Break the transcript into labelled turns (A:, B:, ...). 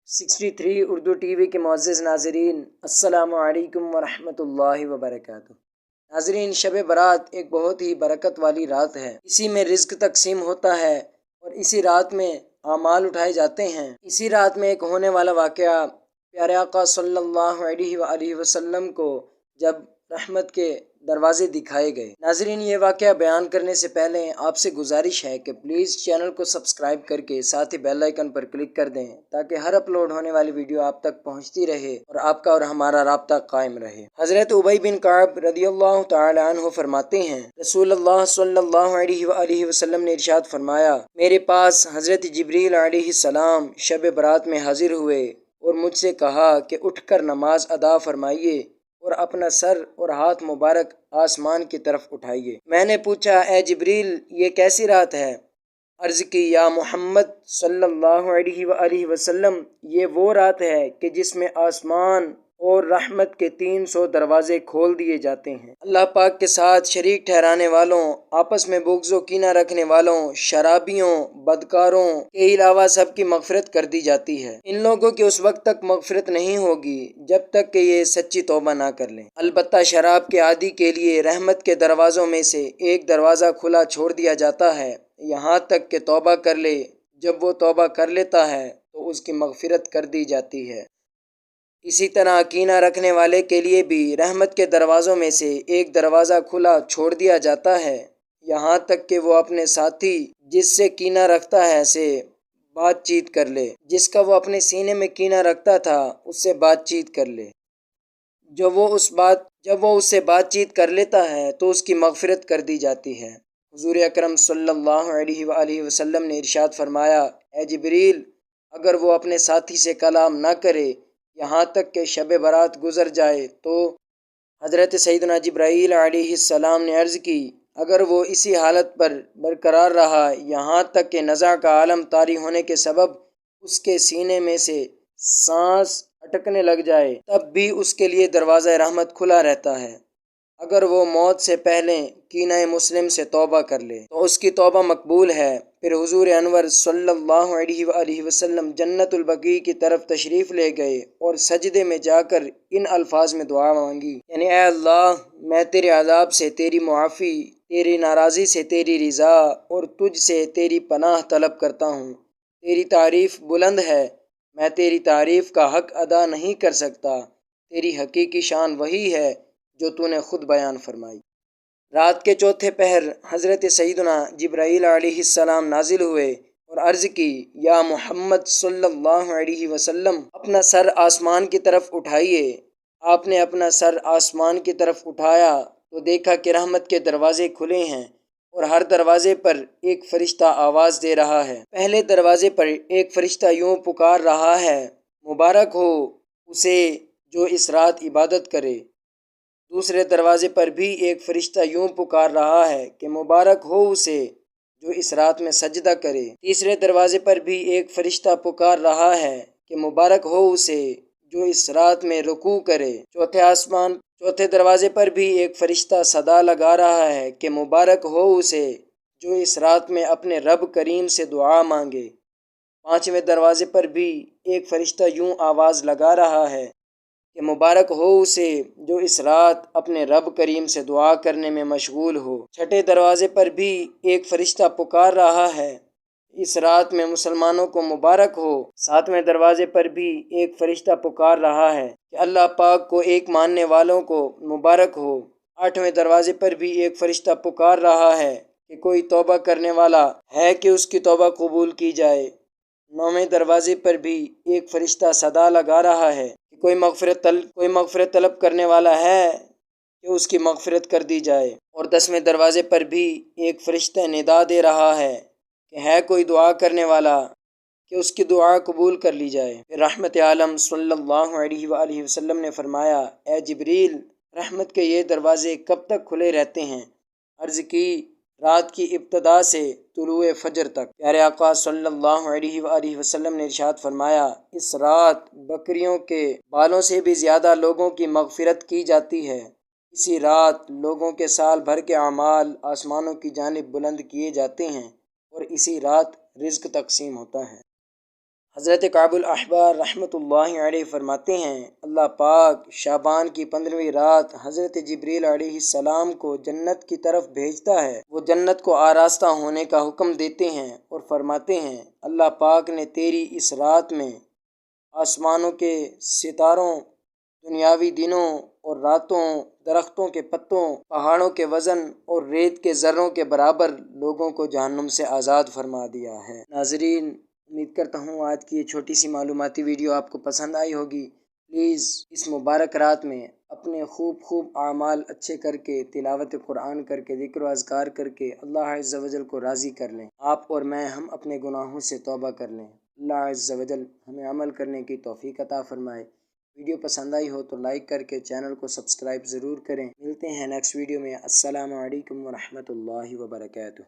A: 63 Urdu T V کے معزز ناظرین، السلام علیکم ورحمۃ اللہ وبرکاتہ۔ ناظرین، شب برات ایک بہت ہی برکت والی رات ہے۔ اسی میں رزق تقسیم ہوتا ہے اور اسی رات میں اعمال اٹھائے جاتے ہیں۔ اسی رات میں ایک ہونے والا واقعہ پیارے آقا صلی اللہ علیہ وآلہ وسلم کو جب رحمت کے دروازے دکھائے گئے۔ ناظرین، یہ واقعہ بیان کرنے سے پہلے آپ سے گزارش ہے کہ پلیز چینل کو سبسکرائب کر کے ساتھ ہی بیل آئیکن پر کلک کر دیں تاکہ ہر اپلوڈ ہونے والی ویڈیو آپ تک پہنچتی رہے اور آپ کا اور ہمارا رابطہ قائم رہے۔ حضرت ابی بن کعب رضی اللہ تعالی عنہ فرماتے ہیں، رسول اللہ صلی اللہ علیہ وآلہ وسلم نے ارشاد فرمایا، میرے پاس حضرت جبریل علیہ السلام شب برات میں حاضر ہوئے اور مجھ سے کہا کہ اٹھ کر نماز ادا فرمائیے اور اپنا سر اور ہاتھ مبارک آسمان کی طرف اٹھائیے۔ میں نے پوچھا، اے جبریل، یہ کیسی رات ہے؟ عرض کی، یا محمد صلی اللہ علیہ وآلہ وسلم، یہ وہ رات ہے کہ جس میں آسمان اور رحمت کے 300 دروازے کھول دیے جاتے ہیں۔ اللہ پاک کے ساتھ شریک ٹھہرانے والوں، آپس میں بغض و کینہ رکھنے والوں، شرابیوں، بدکاروں کے علاوہ سب کی مغفرت کر دی جاتی ہے۔ ان لوگوں کی اس وقت تک مغفرت نہیں ہوگی جب تک کہ یہ سچی توبہ نہ کر لیں۔ البتہ شراب کے عادی کے لیے رحمت کے دروازوں میں سے ایک دروازہ کھلا چھوڑ دیا جاتا ہے یہاں تک کہ توبہ کر لے۔ جب وہ توبہ کر لیتا ہے تو اس کی مغفرت کر دی جاتی ہے۔ اسی طرح کینہ رکھنے والے کے لیے بھی رحمت کے دروازوں میں سے ایک دروازہ کھلا چھوڑ دیا جاتا ہے یہاں تک کہ وہ اپنے ساتھی جس سے کینہ رکھتا ہے سے بات چیت کر لے، جس کا وہ اپنے سینے میں کینہ رکھتا تھا اس سے بات چیت کر لے۔ جب وہ اس سے بات چیت کر لیتا ہے تو اس کی مغفرت کر دی جاتی ہے۔ حضور اکرم صلی اللہ علیہ وآلہ وسلم نے ارشاد فرمایا، اے جبریل، اگر وہ اپنے ساتھی سے کلام نہ کرے یہاں تک کہ شب برات گزر جائے تو حضرت سیدنا جبرائیل علیہ السلام نے عرض کی، اگر وہ اسی حالت پر برقرار رہا یہاں تک کہ نزع کا عالم طاری ہونے کے سبب اس کے سینے میں سے سانس اٹکنے لگ جائے تب بھی اس کے لیے دروازہ رحمت کھلا رہتا ہے۔ اگر وہ موت سے پہلے کینہ مسلم سے توبہ کر لے تو اس کی توبہ مقبول ہے۔ پھر حضور انور صلی اللہ علیہ وآلہ وسلم جنت البقیع کی طرف تشریف لے گئے اور سجدے میں جا کر ان الفاظ میں دعا مانگی، یعنی اے اللہ، میں تیرے عذاب سے تیری معافی، تیری ناراضی سے تیری رضا اور تجھ سے تیری پناہ طلب کرتا ہوں۔ تیری تعریف بلند ہے، میں تیری تعریف کا حق ادا نہیں کر سکتا۔ تیری حقیقی شان وہی ہے جو تو نے خود بیان فرمائی۔ رات کے چوتھے پہر حضرت سیدنا جبرائیل علیہ السلام نازل ہوئے اور عرض کی، یا محمد صلی اللہ علیہ وسلم، اپنا سر آسمان کی طرف اٹھائیے۔ آپ نے اپنا سر آسمان کی طرف اٹھایا تو دیکھا کہ رحمت کے دروازے کھلے ہیں اور ہر دروازے پر ایک فرشتہ آواز دے رہا ہے۔ پہلے دروازے پر ایک فرشتہ یوں پکار رہا ہے، مبارک ہو اسے جو اس رات عبادت کرے۔ دوسرے دروازے پر بھی ایک فرشتہ یوں پکار رہا ہے کہ مبارک ہو اسے جو اس رات میں سجدہ کرے۔ تیسرے دروازے پر بھی ایک فرشتہ پکار رہا ہے کہ مبارک ہو اسے جو اس رات میں رکوع کرے۔ چوتھے دروازے پر بھی ایک فرشتہ صدا لگا رہا ہے کہ مبارک ہو اسے جو اس رات میں اپنے رب کریم سے دعا مانگے۔ پانچویں دروازے پر بھی ایک فرشتہ یوں آواز لگا رہا ہے کہ مبارک ہو اسے جو اس رات اپنے رب کریم سے دعا کرنے میں مشغول ہو۔ چھٹے دروازے پر بھی ایک فرشتہ پکار رہا ہے، اس رات میں مسلمانوں کو مبارک ہو۔ ساتویں دروازے پر بھی ایک فرشتہ پکار رہا ہے کہ اللہ پاک کو ایک ماننے والوں کو مبارک ہو۔ آٹھویں دروازے پر بھی ایک فرشتہ پکار رہا ہے کہ کوئی توبہ کرنے والا ہے کہ اس کی توبہ قبول کی جائے۔ نویں دروازے پر بھی ایک فرشتہ صدا لگا رہا ہے کہ کوئی مغفرت طلب کرنے والا ہے کہ اس کی مغفرت کر دی جائے۔ اور 10ویں دروازے پر بھی ایک فرشتہ ندا دے رہا ہے کہ ہے کوئی دعا کرنے والا کہ اس کی دعا قبول کر لی جائے۔ پھر رحمت عالم صلی اللہ علیہ وآلہ وسلم نے فرمایا، اے جبریل، رحمت کے یہ دروازے کب تک کھلے رہتے ہیں؟ عرض کی، رات کی ابتدا سے طلوع فجر تک۔ پیارے آقا صلی اللہ علیہ وآلہ وسلم نے ارشاد فرمایا، اس رات بکریوں کے بالوں سے بھی زیادہ لوگوں کی مغفرت کی جاتی ہے۔ اسی رات لوگوں کے سال بھر کے اعمال آسمانوں کی جانب بلند کیے جاتے ہیں اور اسی رات رزق تقسیم ہوتا ہے۔ حضرت کعب الاحبار رحمۃ اللہ علیہ فرماتے ہیں، اللہ پاک شعبان کی 15ویں رات حضرت جبریل علیہ السلام کو جنت کی طرف بھیجتا ہے۔ وہ جنت کو آراستہ ہونے کا حکم دیتے ہیں اور فرماتے ہیں، اللہ پاک نے تیری اس رات میں آسمانوں کے ستاروں، دنیاوی دنوں اور راتوں، درختوں کے پتوں، پہاڑوں کے وزن اور ریت کے ذروں کے برابر لوگوں کو جہنم سے آزاد فرما دیا ہے۔ ناظرین، امید کرتا ہوں آج کی یہ چھوٹی سی معلوماتی ویڈیو آپ کو پسند آئی ہوگی۔ پلیز اس مبارک رات میں اپنے خوب اعمال اچھے کر کے، تلاوت قرآن کر کے، ذکر و اذکار کر کے اللہ عز و جل کو راضی کر لیں۔ آپ اور میں ہم اپنے گناہوں سے توبہ کر لیں۔ اللہ عز و جل ہمیں عمل کرنے کی توفیق عطا فرمائے۔ ویڈیو پسند آئی ہو تو لائک کر کے چینل کو سبسکرائب ضرور کریں۔ ملتے ہیں نیکسٹ ویڈیو میں۔ السلام علیکم ورحمۃ اللہ وبرکاتہ۔